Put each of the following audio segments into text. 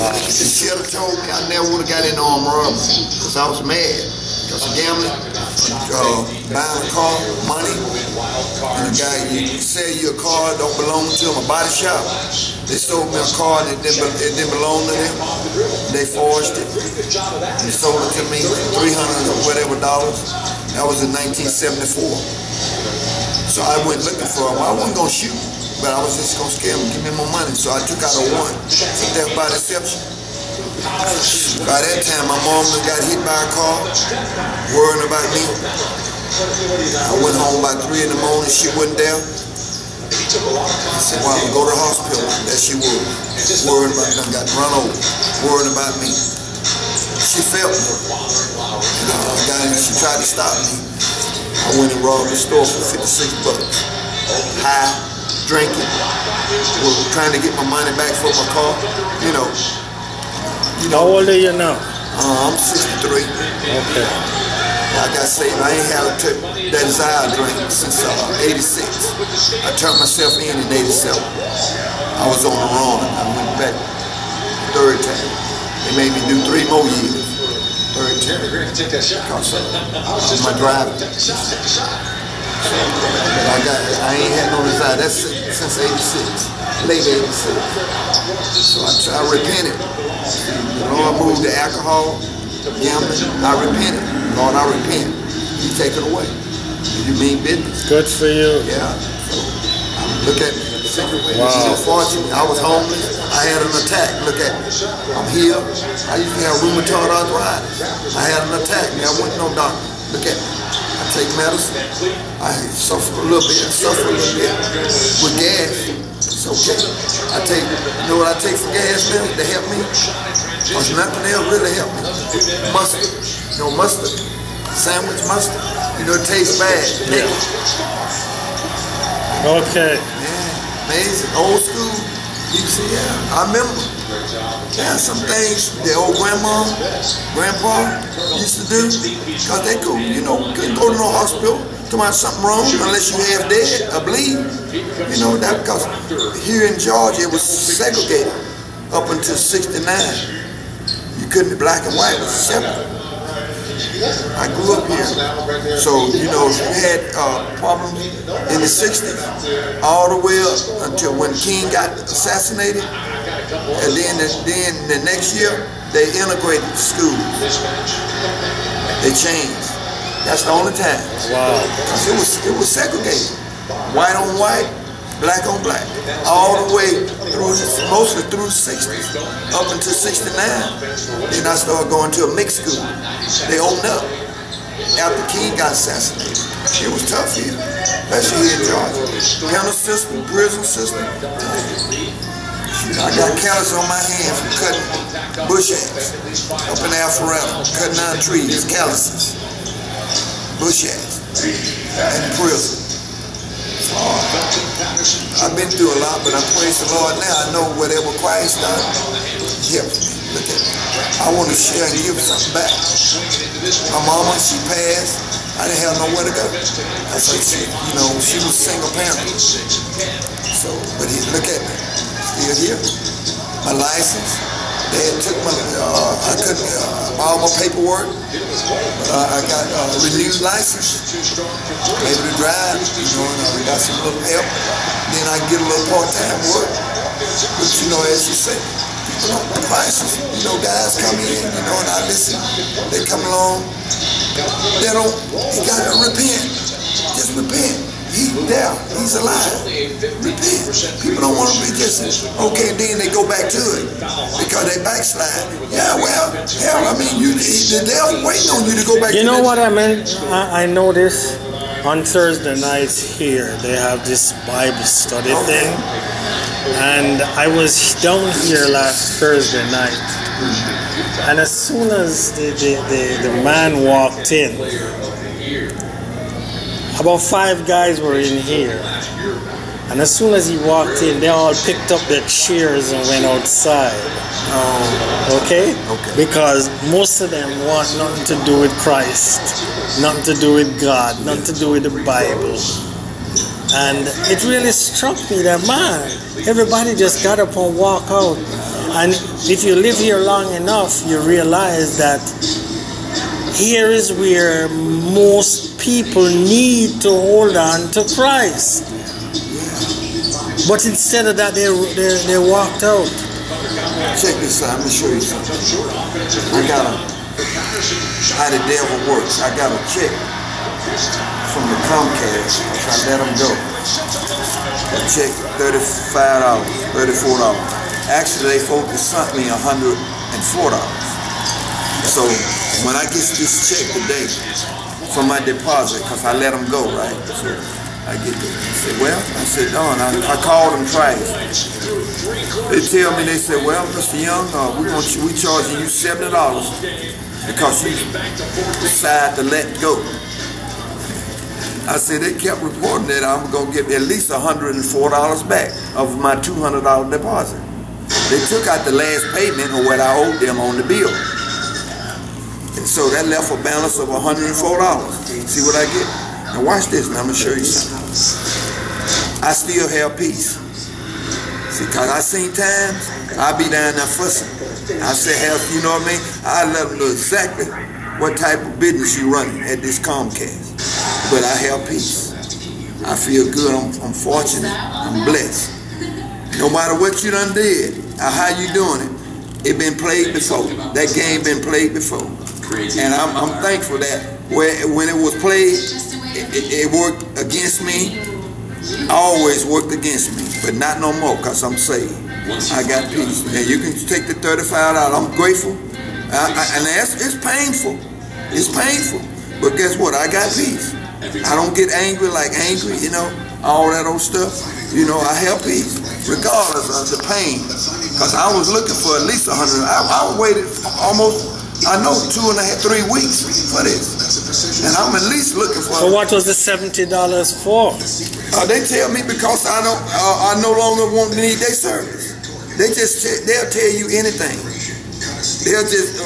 Wow. She should have told me I never would have got into armed robbery because I was mad. Because of gambling, buying a car, money, and the guy, you sell you a car that don't belong to him, a body shop. They sold me a car that didn't belong to them. They forged it. They sold it to me for $300 or whatever dollars. That was in 1974. So I went looking for him. I wasn't going to shoot, but I was just going to scare him, give me more money. So I took out a warrant. Took that by deception. By that time, my mom got hit by a car, worrying about me. I went home by 3 in the morning. She wasn't there. I said, well, I'm going to go to the hospital. There she was, worried about me. Got run over, worrying about me. She felt me. And she tried to stop me. I went and robbed the store for $56. High, drinking, trying to get my money back for my car. You know. How old are you now? I'm 63. Okay. I got saved. I ain't had that desire drink since 86. I turned myself in 87. I was on the run. I went back third time. They made me do 3 more years. Third time. Because of my driving. I ain't had no desire. That's since 86. Late 86. So I repented. Lord, I moved to alcohol, gambling. I repented. Lord, I repent. You take it away. You mean business. Good for you. Yeah. So, look at me. Wow. Unfortunately, I was homeless. I had an attack. Look at me. I'm here. I used to have rheumatoid arthritis. I had an attack. I went to no doctor. Look at me. I take medicine. I suffer a little bit. With gas. It's okay. You know what I take for gas now to help me? Because nothing else really helped me. Mustard. You know mustard? Sandwich mustard. You know it tastes bad. Yeah. Okay. Yeah, amazing. Old school. You see, yeah. I remember. Yeah, some things the old grandpa used to do. Because they could, couldn't go to no hospital. About something wrong unless you have dead or bleed. You know that because here in Georgia it was segregated up until '69. You couldn't be black and white, it was separate. I grew up here, so you had problems in the '60s all the way up until when King got assassinated, and then the next year they integrated schools. They changed. That's the only time. Wow. It was segregated. White on white, black on black. All the way through, mostly through the 60s, up until '69. Then I started going to a mixed school. They opened up after King got assassinated. It was tough here, especially here in Georgia. Penal system, prison system. I got callus on my hand from cutting bush ash up in Alpharetta, cutting down trees, calluses. Bush ass in prison. I've been through a lot, but I praise the Lord now. I know whatever Christ done, He helps me. Look at me. I want to share and give something back. My mama, she passed. I didn't have nowhere to go. I said, she was single parent. So, but look at me. Still here. My license. They took my, I couldn't, all my paperwork, but I got a renewed license, able to drive, and I got some little help. Then I get a little part-time work, but as you say, people don't crisis. Guys come in, and I listen, they come along, they don't, you gotta repent, just repent. He's there. He's alive. Repent. People don't want to be just, okay, then they go back to it because they backslide. Yeah, well, hell, the devil waiting on you to go back to it. You know what I meant? I noticed on Thursday nights here, they have this Bible study thing. And I was down here last Thursday night. And as soon as the man walked in, about 5 guys were in here, and as soon as he walked in, they all picked up their chairs and went outside. Okay? Because most of them want nothing to do with Christ, nothing to do with God, nothing to do with the Bible. And it really struck me that, man, everybody just got up and walked out. And if you live here long enough, you realize that here is where most people need to hold on to Christ. But instead of that, they walked out. Check this out. Let me show you something. I got how the devil works. I got a check from the Comcast. I let them go. A check $35, $34. Actually, they folks sent me $104. So when I get this check today from my deposit, because I let them go, right? So I get this. I said, well, I said, no, and I called them twice. They tell me, they said, well, Mr. Young, we charging you $70 because you decided to let go. I said, they kept reporting that I'm going to get at least $104 back of my $200 deposit. They took out the last payment of what I owed them on the bill. And so that left a balance of $104. See what I get? Now watch this, and I'm going to show you something. I still have peace. See, because I seen times, I be down there fussing. I say, you know what I mean? I let them know exactly what type of business you running at this Comcast. But I have peace. I feel good. I'm fortunate. I'm blessed. No matter what you done did, or how you doing it been played before. That game been played before. And I'm thankful that when it was played, it worked against me. Always worked against me, but not no more, because I'm saved. I got peace. And you can take the $35 out. I'm grateful. And it's painful. It's painful. But guess what? I got peace. I don't get angry, you know, all that old stuff. You know, I have peace, regardless of the pain. Because I was looking for at least 100. I waited almost, I know, 2.5, 3 weeks for this. And I'm at least looking for. So what was the $70 for? They tell me because I no longer need their service. They'll tell you anything. They'll just,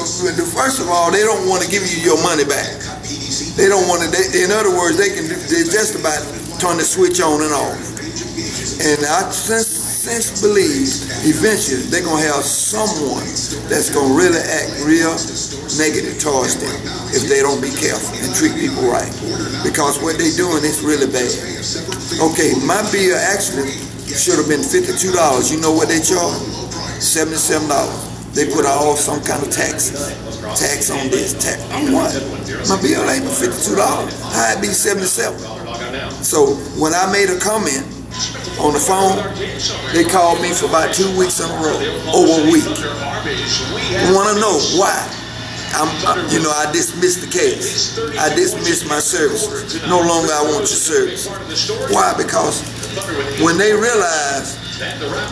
first of all, they don't want to give you your money back. They don't want to, in other words, they just about turn the switch on and off. And I since believe eventually they're going to have someone that's going to really act real negative towards them if they don't be careful and treat people right. Because what they're doing is really bad. Okay, my bill actually should have been $52. You know what they charge? $77. They put all some kind of taxes. Tax on this, tax on what? My bill ain't but $52. How'd it be $77? So when I made a comment on the phone, they called me for about 2 weeks in a row, over a week. I want to know why. You know, I dismissed the case. I dismissed my services. No longer I want your service. Why? Because when they realize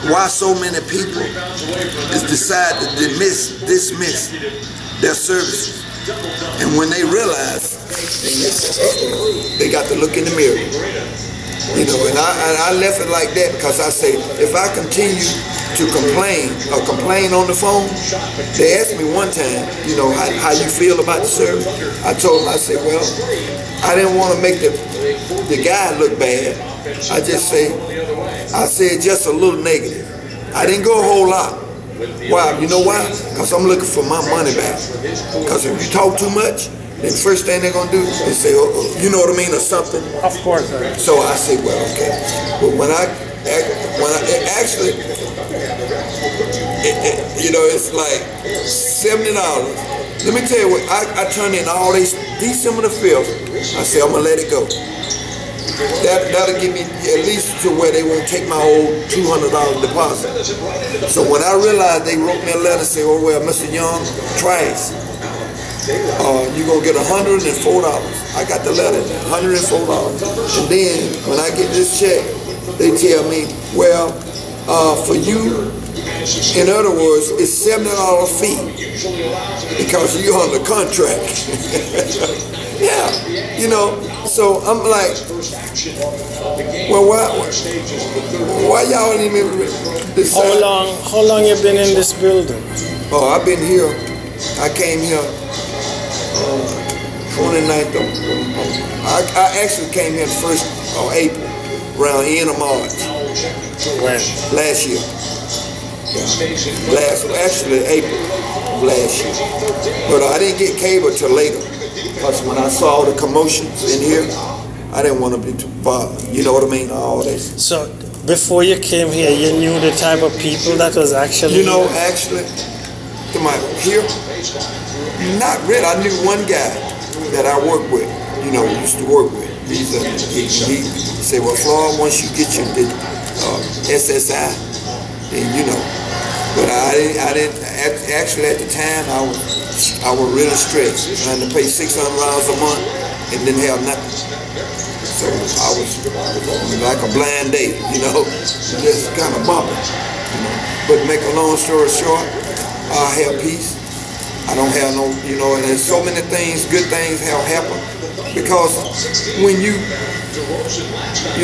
why so many people decide to dismiss their services, and when they realize, they got to look in the mirror. You know, and I left it like that because I say, if I continue to complain on the phone, they asked me one time, you know, how you feel about the service. I told them, I said, well, I didn't want to make the guy look bad. I said just a little negative. I didn't go a whole lot. Why? You know why? Because I'm looking for my money back. Because if you talk too much, the first thing they're going to do is say, oh, you know what I mean, or something. Of course. So I say, well, okay. But when I actually, you know, it's like $70. Let me tell you what, I turned in all these December the 5th. I said, I'm going to let it go. That'll give me at least to where they won't take my old $200 deposit. So when I realized they wrote me a letter saying, oh, well, Mr. Young, twice. You're going to get $104. I got the letter, $104. And then when I get this check, they tell me, well, for you, in other words, it's $70 fee because you're on the contract. Yeah, you know, so I'm like, well, why y'all even decide? How long you been in this building? Oh, I've been here. I came here 29th of, I actually came here the 1st of April, around the end of March. When? Last year. Actually April of last year. But I didn't get cable till later. Because when I saw all the commotions in here, I didn't want to be too far. You know what I mean? All this. So before you came here, you knew the type of people that was actually. You know, actually, here, not really. I knew one guy that I worked with. You know, used to work with. He said, "Well, Floyd, once you get your SSI, then you know." But I didn't. Actually, at the time, I was really stressed, trying to pay $600 a month and didn't have nothing. So I was like a blind date, you know, just kind of bumping. You know. But to make a long story short, I have peace. I don't have no, you know, and there's so many things, good things have happened. Because when you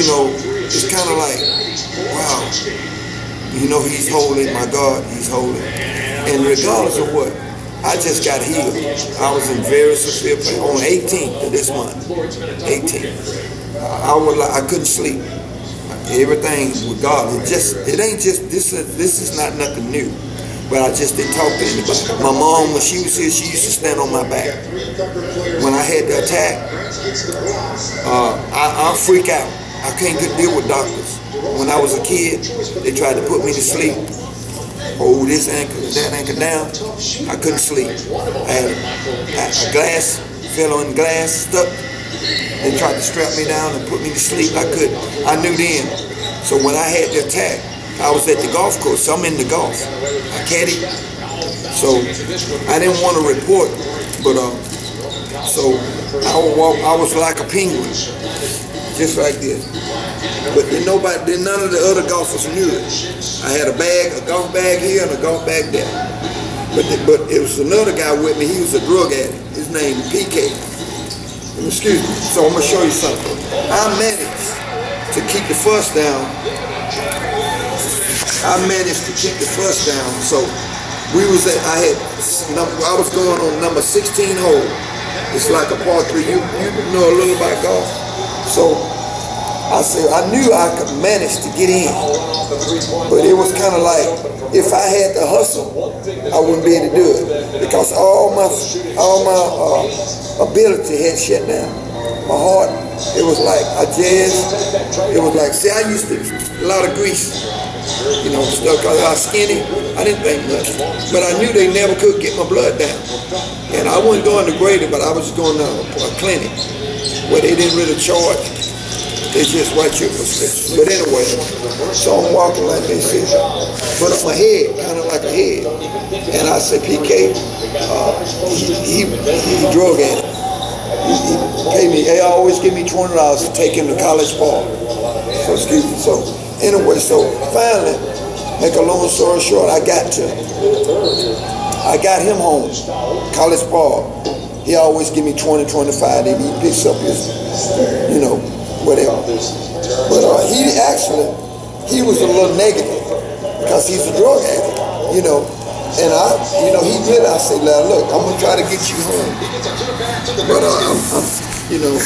know, it's kind of like, wow, you know, he's holy, my God, he's holy. And regardless of what, I just got healed. I was in very severe pain on 18th of this month. 18th. I couldn't sleep. Everything with God, it ain't just this is not nothing new. But I just didn't talk to anybody. My mom, when she was here, she used to stand on my back. When I had the attack, I freak out. I can't deal with doctors. When I was a kid, they tried to put me to sleep. Hold this ankle, that ankle down. I couldn't sleep. I had a glass, fell on glass, stuck. They tried to strap me down and put me to sleep. I couldn't. I knew then. So when I had the attack, I was at the golf course. So I'm in the golf. I caddied. So I didn't want to report, but so I was like a penguin, just like this. But then none of the other golfers knew it. I had a golf bag here and a golf bag there. But it was another guy with me. He was a drug addict. His name was PK. Excuse me. So I'm gonna show you something. I managed to keep the fuss down. So I was going on number 16 hole. It's like a par 3. You know a little about golf. So I said I knew I could manage to get in, but it was kind of like if I had to hustle, I wouldn't be able to do it because all my ability had shut down. My heart, it was like see, I used to a lot of grease, you know, stuff because I was skinny. I didn't think much, but I knew they never could get my blood down, and I wasn't going to Grady, but I was going to a clinic where they didn't really charge. They just write you a prescription. But anyway, so I'm walking like they said, but on my head, kind of like a head. And I said, PK, he drug addict. He paid me, they always give me $20 to take him to College Park. So excuse me. So anyway, so finally, make a long story short, I got him home, College Park. He always give me 20, 25, then he picks up his, you know, whatever. But he was a little negative because he's a drug addict, you know. And I said, look, I'm gonna try to get you home. But you know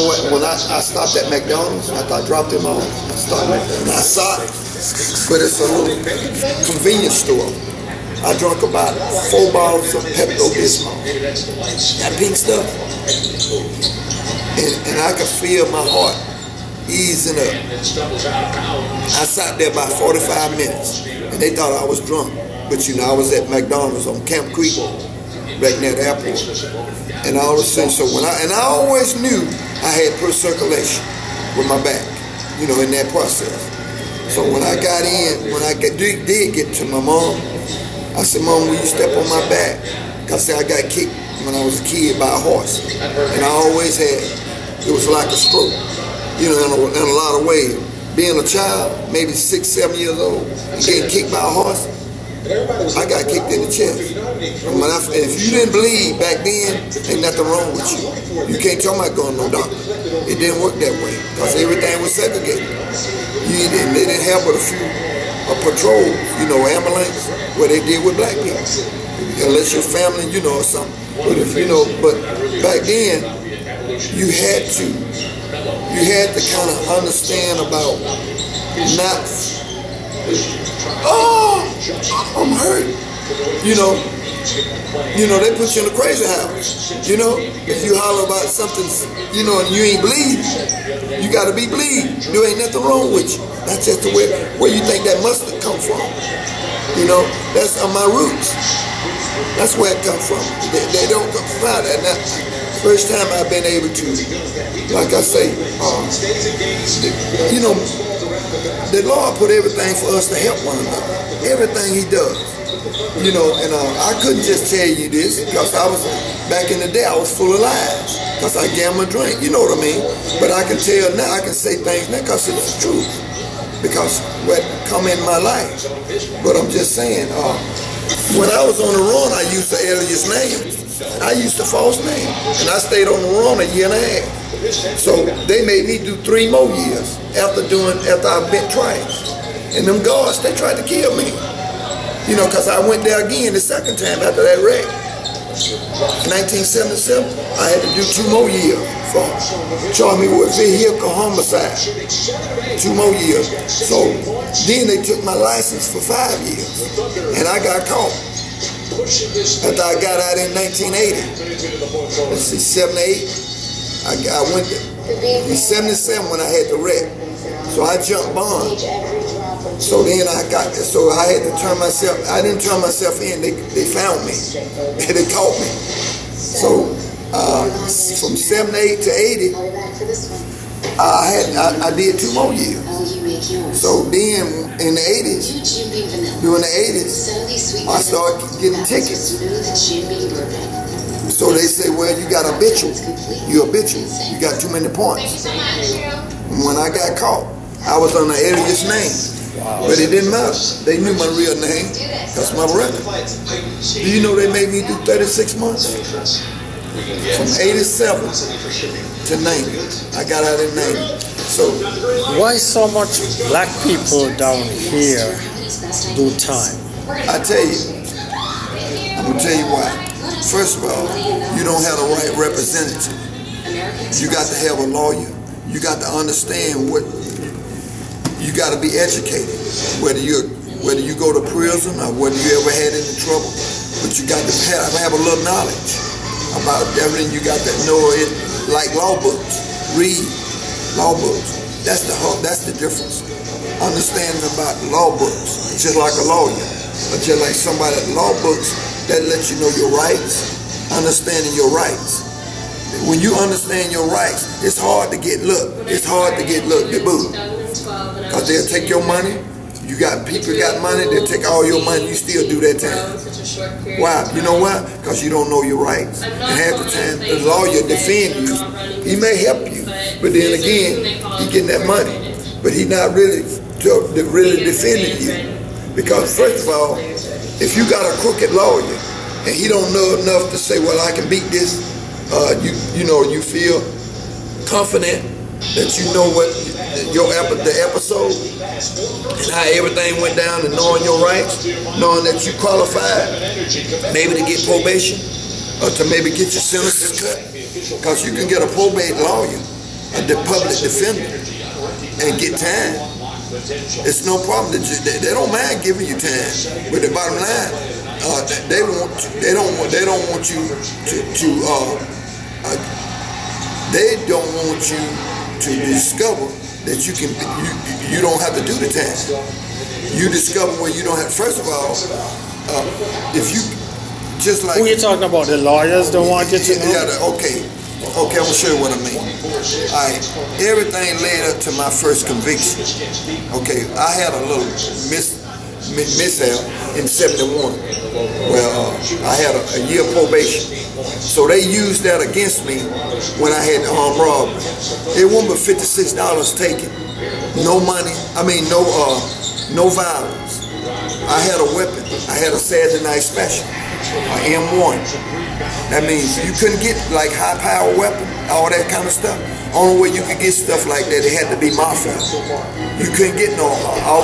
what? When I stopped at McDonald's, after I dropped him off, I stopped and I saw it. But it's a little convenience store. I drank about 4 bottles of Pepto-Bismol. That pink stuff. And I could feel my heart easing up. I sat there about 45 minutes, and they thought I was drunk. But you know, I was at McDonald's on Camp Creek, right near the airport. And all of a sudden, I always knew I had poor circulation with my back, you know, in that process. So when I got in, did get to my mom, I said, Mom, will you step on my back? Because I got kicked when I was a kid by a horse. And I always had, it was like a stroke, you know, in a lot of ways. Being a child, maybe 6, 7 years old, and getting kicked by a horse, I got kicked in the chest. If you didn't bleed back then, ain't nothing wrong with you. You can't tell me I'm going to no doctor. It didn't work that way, because everything was segregated. They didn't have but a few patrols, you know, ambulance, where they did with black people. Unless your family, you know, or something. But if you know, but back then, you had to kind of understand about not Oh, I'm hurt. They put you in a crazy house. If you holler about something, and you ain't bleeding, you got to be bleeding. There ain't nothing wrong with you. That's just the way where you think that mustard come from. That's my roots. That's where it comes from. They don't come from that. Now, first time I've been able to, like I say, the Lord put everything for us to help one another. Everything He does. And I couldn't just tell you this because back in the day, I was full of lies because I gamble and drink, you know what I mean? But I can tell now, I can say things now because it's the truth, because what come in my life. But I'm just saying, when I was on the run, I used the alias name. I used the false name, and I stayed on the run a year and a half. So they made me do 3 more years after I been trying. And them guards, they tried to kill me. Because I went there again the second time after that wreck. 1977, I had to do 2 more years for charged me with vehicle homicide. 2 more years. So then they took my license for 5 years, and I got caught. After I got out in 1980, let's see, 78, I went in 77 when I had the wreck. So I jumped bond. So then I had to turn myself, I didn't turn myself in, they found me, they caught me. So from 78 to 80, I did 2 more years. So then in the 80s, during the 80s, I started getting tickets. So they say, well, you got habitual, you're habitual, you got too many points. When I got caught, I was on the alias name. Wow. But it didn't matter. They knew my real name. That's my record. Do you know they made me do 36 months? From 87 to 90. I got out in 90. So why so much black people down here do time? I tell you, I'm going to tell you why. First of all, you don't have the right representative. You got to have a lawyer. You got to understand what. You got to be educated, whether you go to prison or whether you ever had any trouble. But you got to have a little knowledge about everything. You got to know it, like law books. Read law books. That's the difference. Understanding about law books, just like a lawyer, or just like somebody at law books that lets you know your rights. Understanding your rights. When you understand your rights, it's hard to get looked. It's hard to get looked. Because they'll take your money. People got money, they'll take all your money, you still do that time. Why? You know why? Because you don't know your rights. And half the time, the lawyer defend you. He may help you, but then again, he getting that money. But he not really defending you. Because first of all, if you got a crooked lawyer, and he don't know enough to say, well, I can beat this, you feel confident that you know what the episode and how everything went down, and knowing your rights, knowing that you qualified maybe to get probation or to maybe get your sentences cut, because you can get a probate lawyer, a public defender, and get time. It's no problem. They don't mind giving you time, but the bottom line, they don't want you to discover that you don't have to do the time. You discover where you don't have. First of all, if you just like. Who you talking about? The lawyers don't want you to know? Yeah. Okay, I'm gonna show you what I mean. All right, everything led up to my first conviction. Okay, I had a little mishap in 71. Well, I had a year probation. So they used that against me when I had the armed robbery. It wasn't but $56 taken. No money. No violence. I had a weapon. I had a Saturday night special, an M1. That means you couldn't get like high power weapon, all that kind of stuff. Only way you could get stuff like that, it had to be mafia. You couldn't get no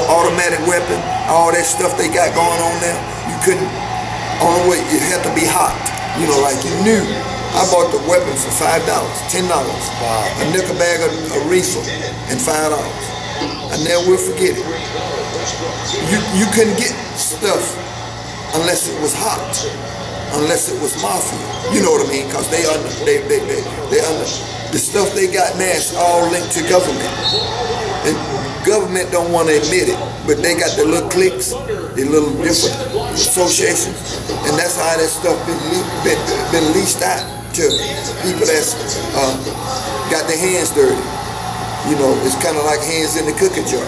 automatic weapon, all that stuff they got going on there. You couldn't. Only way, it had to be hot. Like you knew. I bought the weapon for $5, $10. Wow. A nickel bag of reefer and $5. I never will forget it. you couldn't get stuff unless it was hot, unless it was mafia. You know what I mean? Because they under the stuff they got now is all linked to government, and government don't want to admit it, but they got the little cliques, the little different associations, and that's how that stuff been leased out to people that's got their hands dirty. You know, it's kind of like hands in the cookie jar.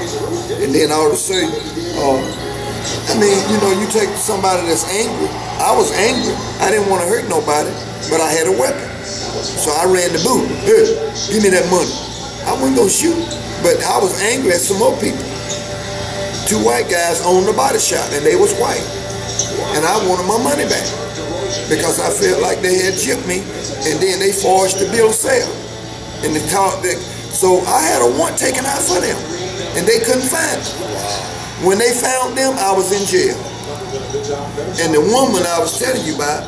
And then all of a sudden, I mean, you know, you take somebody that's angry. I was angry. I didn't want to hurt nobody, but I had a weapon. So I ran the booth. Hey, give me that money. I wasn't going to shoot, but I was angry at some more people. 2 white guys owned the body shop, and they was white. And I wanted my money back because I felt like they had gypped me, and then they forged the bill of sale. And they taught that. So I had a warrant taken out for them, and they couldn't find them. When they found them, I was in jail. And the woman I was telling you about,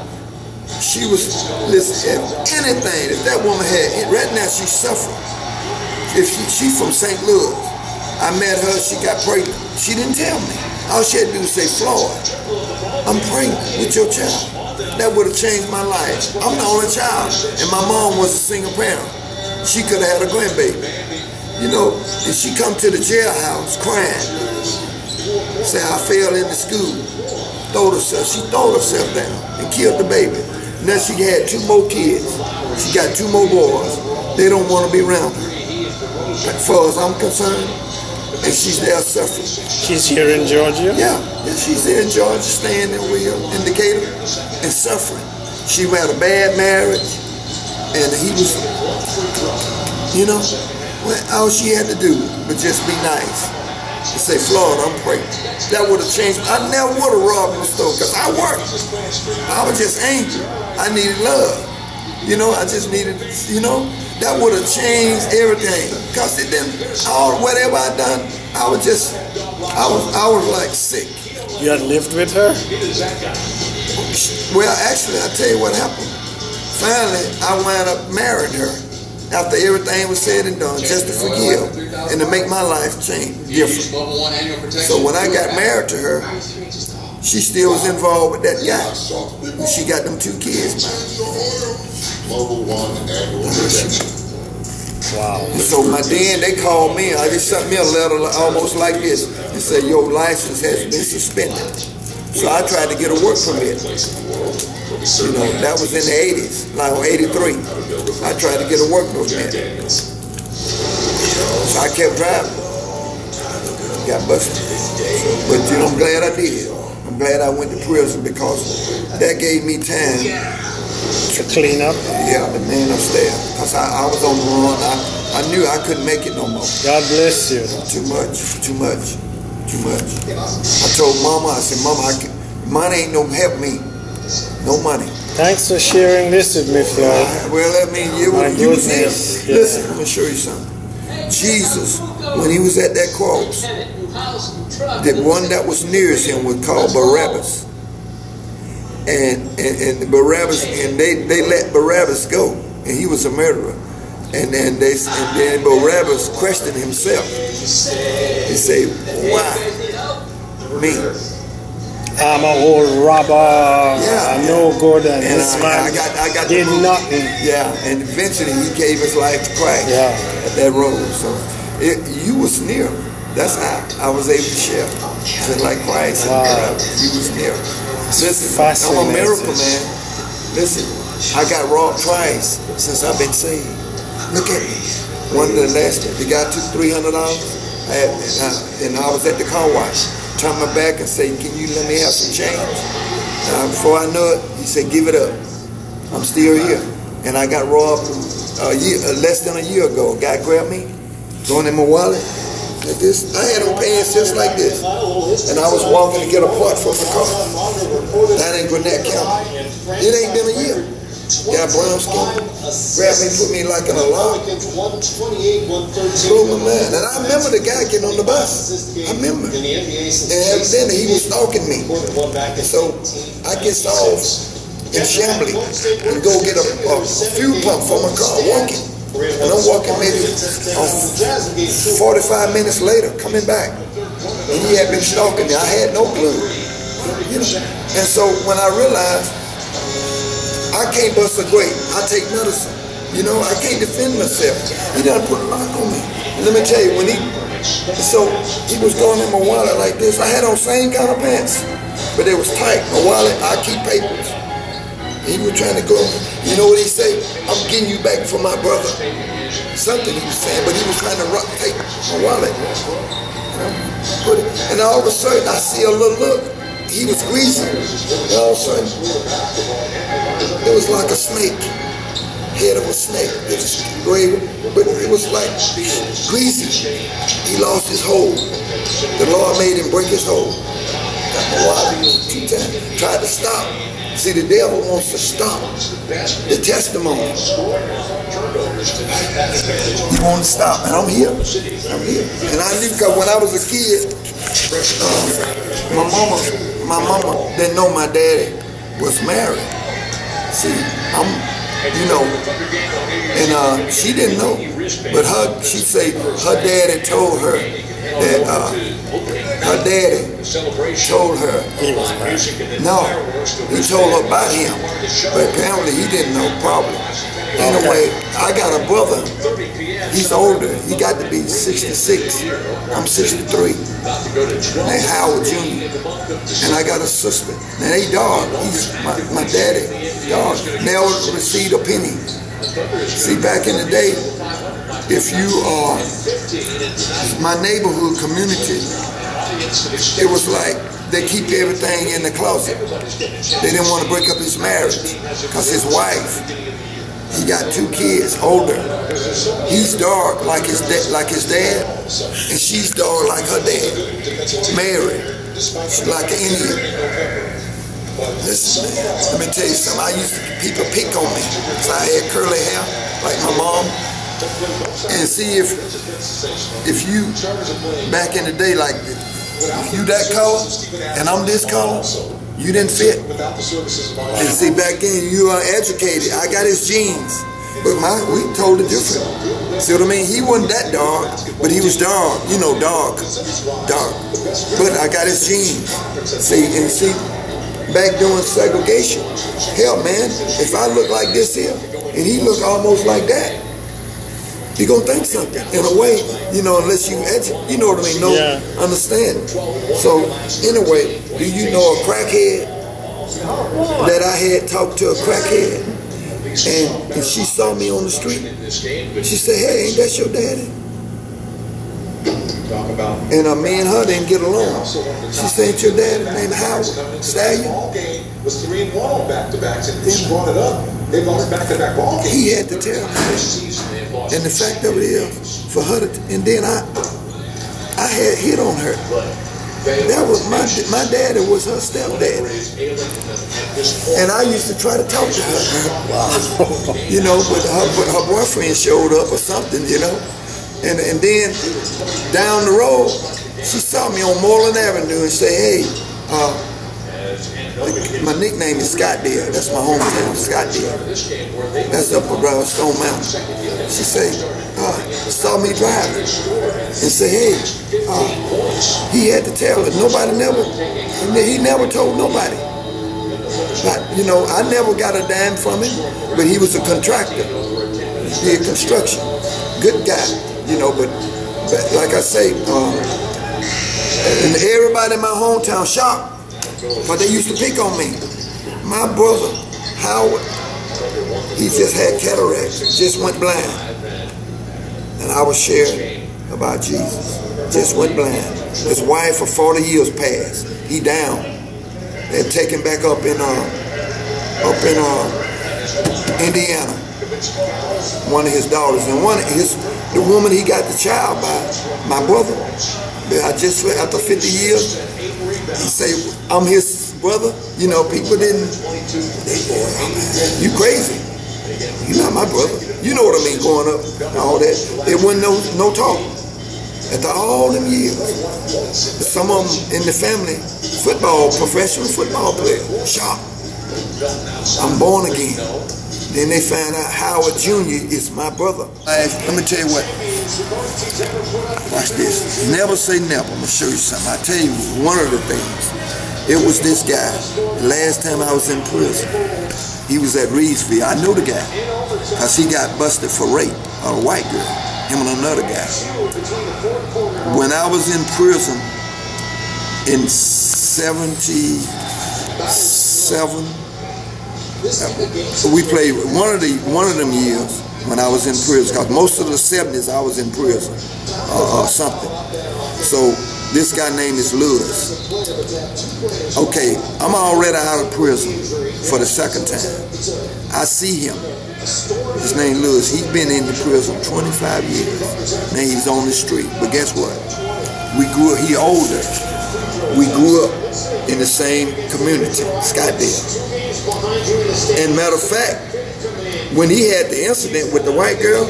she was, listen, if anything, if that woman had, right now she's suffering. If she's from St. Louis, I met her, she got pregnant. She didn't tell me. All she had to do was say, Floyd, I'm pregnant with your child. That would have changed my life. I'm the only child, and my mom was a single parent. She could have had a grandbaby, you know, and she come to the jailhouse crying, say, I fell into school, she throwed herself down and killed the baby. Now she had 2 more kids, she got 2 more boys, they don't want to be around her, as far as I'm concerned, and she's there suffering. She's here in Georgia? Yeah, she's here in Georgia, staying in Decatur, and suffering. She had a bad marriage, and he was, you know, well, all she had to do was just be nice and say, Floyd, I'm pregnant. That would have changed. I never would have robbed the store because I worked. I was just angry. I needed love. You know, I just needed, you know, that would have changed everything. Because it didn't, whatever I done, I was like sick. You had lived with her? Well, actually, I'll tell you what happened. Finally, I wound up marrying her after everything was said and done, just to forgive and to make my life change different. So when I got married to her, she still was involved with that guy. And she got them 2 kids. Wow. So then they called me, they sent me a letter almost like this. They said, your license has been suspended. So I tried to get a work permit. You know, that was in the 80s, like 83. I tried to get a work permit. So I kept driving. Got busted. But you know, I'm glad I did. I'm glad I went to prison because that gave me time to clean up. Yeah, the man upstairs. Because I was on the run. I knew I couldn't make it no more. God bless you. Too much. I told Mama, I said, Mama, money ain't no help me. No money. Thanks for sharing this with me, Floyd. Well, I mean, you was here. Yeah. Listen, let me show you something. Jesus, when he was at that cross, the one that was nearest him was called Barabbas. And Barabbas, and they let Barabbas go, and he was a murderer. And then Barabbas questioned himself. He said, why me? I'm an old robber, I'm no good, and this man I got did nothing. Yeah, and eventually he gave his life to Christ at that road. So you was near. That's how I was able to share. Just like Christ, you was near. Listen, I'm a miracle, man. Listen, I got robbed twice since I've been saved. Look at me. One of the last, the guy took $300, and I was at the car wash. Turn my back and say, can you let me have some change? Before I know it, he said, give it up. I'm still here. And I got robbed less than a year ago. A guy grabbed me, going in my wallet, like this. I had on pants just like this. And I was walking to get a part for my car. That ain't Gwinnett County. It ain't been a year. Got brown skin, grabbed me, put me like in a lock, blew my mind. And I remember the guy getting on the bus. I remember. And evidently he was stalking me. So I get off in Chambly and go get a fuel pump for my car, walking. And I'm walking maybe 45 minutes later, coming back. and he had been stalking me. I had no clue. You know? And so when I realized I can't bust a grape, I take medicine. You know, I can't defend myself. He done put a lock on me. And let me tell you, when he was throwing in my wallet like this. I had on same kind of pants, but they was tight. My wallet, I keep papers. He was trying to go, you know what he say? I'm getting you back for my brother. Something he was saying, but he was trying to take my wallet. And all of a sudden, I see a little look. He was greasy. And all of a sudden, it was like a snake. Head of a snake. It was gray, but it was like greasy. He lost his hold. The Lord made him break his hold. Got my wallet 2 times. Tried to stop. See, the devil wants to stop the testimony. He wants to stop, and I'm here. I'm here. And I knew, because when I was a kid, my mama didn't know my daddy was married. See, you know, and she didn't know, but she say her daddy told her that her daddy told her no, he told her about him, but apparently he didn't know, probably. Anyway, I got a brother. He's older. He got to be 66. I'm 63. Named Howard Jr. And I got a sister. Now they dog. He's my daddy. Dog. Never received a penny. See, back in the day, if you are my neighborhood community, it was like they keep everything in the closet. They didn't want to break up his marriage because his wife, he got 2 kids, older. He's dark like his dad, and she's dark like her dad. Married, she's like an Indian. Listen, man, let me tell you something. People pick on me. So I had curly hair like my mom. And see, if you back in the day, like if you that color and I'm this color, you didn't fit. And see, back then you are educated. I got his genes, but we totally different. See what I mean? He wasn't that dark, but he was dark. You know, dark. But I got his genes. See, back during segregation, hell, man, if I look like this here and he look almost like that, you're gonna think something in a way, you know, unless you you know what I mean, understand. So anyway, do you know a crackhead that I had talked to a crackhead, and she saw me on the street? She said, "Hey, ain't that your daddy?" And me and her didn't get along. She said, "Ain't your daddy named Howard Stallion?" Was 3-1 on back-to-backs, and she brought it up. They lost back-to-back ball games. He had to tell me. And the fact of it is, for her to, and then I had hit on her. That was my daddy was her stepdaddy. And I used to try to talk to her. Wow. You know, but her boyfriend showed up or something, you know. And then down the road, she saw me on Moreland Avenue and say, "Hey, my nickname is Scottsdale. That's my hometown, Scottsdale. That's up around Stone Mountain." She said, saw me driving and said, "Hey, he had to tell her." He never told nobody. You know, I never got a dime from him, but he was a contractor. He did construction. Good guy, you know, but like I say, and everybody in my hometown shocked. But they used to pick on me. My brother, Howard, he just had cataract, just went blind. And I was sharing about Jesus. Just went blind. His wife for 40 years passed. He down. They had taken back up in Indiana. One of his daughters, and the woman he got the child by, my brother. I just after 50 years. He say, "I'm his brother." You know, people didn't, you crazy. You're not my brother. You know what I mean, growing up, all that. There wasn't no talk. After all them years, some of them in the family, professional football player, shocked. I'm born again. Then they find out Howard Jr. is my brother. Let me tell you what. Watch this. Never say never. I'm going to show you something. I tell you one of the things. It was this guy. The last time I was in prison, he was at Reedsville. I knew the guy because he got busted for rape of a white girl. Him and another guy. When I was in prison in 77, we played one of them years when I was in prison, because most of the 70s I was in prison or something. So this guy named is Lewis. Okay, I'm already out of prison for the second time. I see him. His name Lewis. He's been in the prison 25 years. Now he's on the street. But guess what? We grew up, he older. We grew up in the same community, Scottsdale. And matter of fact, when he had the incident with the white girl,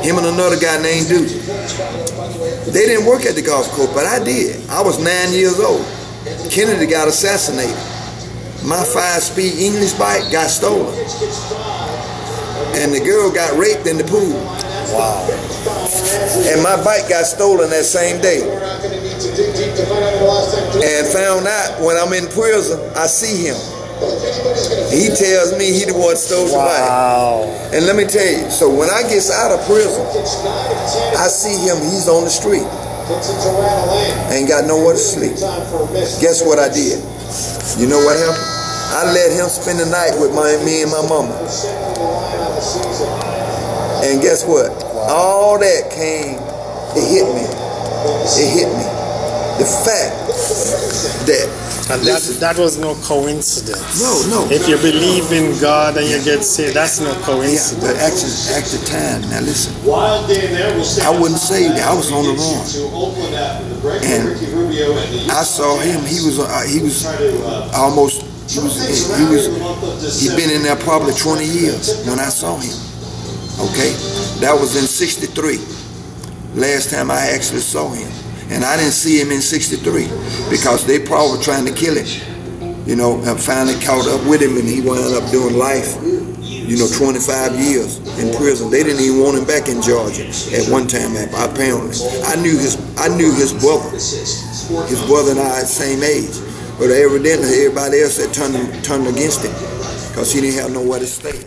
him and another guy named Duke, they didn't work at the golf course, but I did. I was 9 years old. Kennedy got assassinated. My 5-speed English bike got stolen. And the girl got raped in the pool. Wow. And my bike got stolen that same day. And found out when I'm in prison, I see him. He tells me he the one that stole the bike. And let me tell you, so when I get out of prison, I see him, he's on the street. Ain't got nowhere to sleep. Guess what I did? You know what happened? I let him spend the night with me and my mama. And guess what? All that came, it hit me. It hit me. The fact that... And that was no coincidence. No. If you believe in God and you get saved, that's no coincidence. Yeah, but at the time, now listen, I wasn't saved. I was on the run, and I saw him. He'd been in there probably 20 years when I saw him. Okay, that was in '63. Last time I actually saw him. And I didn't see him in '63 because they probably trying to kill him. You know, I finally caught up with him and he wound up doing life, 25 years in prison. They didn't even want him back in Georgia at one time, apparently. I knew his brother. His brother and I at the same age. But evidently everybody else had turned against him because he didn't have nowhere to stay.